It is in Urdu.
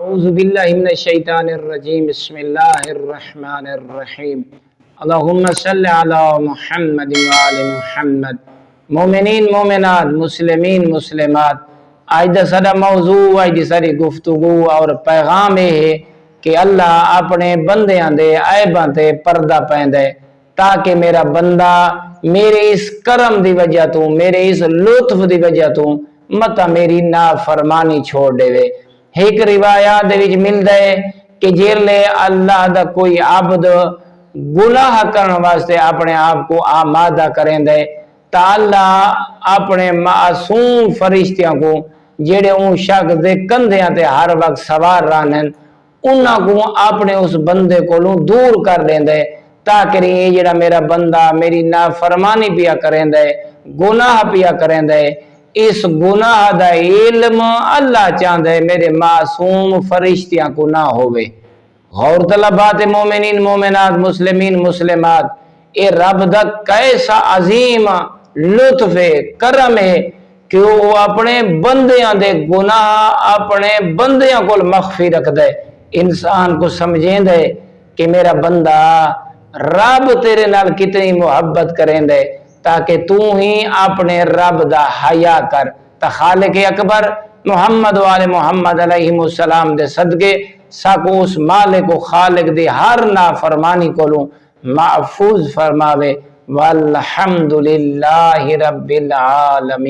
اعوذ باللہ من الشیطان الرجیم بسم اللہ الرحمن الرحیم اللہم صلی علی محمد وآل محمد۔ مومنین مومنات، مسلمین مسلمات، آج دا سارا موضوع آج دی ساری گفتگو اور پیغام ہے کہ اللہ اپنے بندیاں دے عیباں تے پردہ پیندے تاکہ میرا بندہ میرے اس کرم دی وجہ تو، میرے اس لطف دی وجہ تو متا میری نافرمانی چھوڑ دے وے۔ ایک روایات دے وچ ملدا ہے کہ جیلے اللہ دا کوئی عبد گناہ کرنے واسطے اپنے آپ کو آمادہ کریں دے تا اللہ اپنے معصوم فرشتیاں کو جڑے اون شخص دے کندھیاں تے ہر وقت سوار رہن انہاں کو اپنے اس بندے کولوں دور کر دیندے تاکہ یہ جڑا میرا بندہ میری نافرمانی پیا کریں دے، گناہ پیا کریں دے، اس گناہ دا علم اللہ چاہندے میرے معصوم فرشتیاں کو نہ ہوئے۔ غور طلبات مومنین مومنات، مسلمین مسلمات، اے رب دا کیسا عظیم لطف ہے، کرم ہے کہ وہ اپنے بندیاں دے گناہ اپنے بندیاں کو مخفی رکھ دے، انسان کو سمجھیں دے کہ میرا بندہ رب تیرے نال کتنی محبت کریں دے تاکہ تو ہی اپنے رب دا حیا کر۔ تا خالق اکبر محمد وآل محمد علیہ السلام دے صدقے ساکو اس مالک و خالق دی ہر نافرمانی کولوں محفوظ فرماوے۔ والحمدللہ رب العالمین۔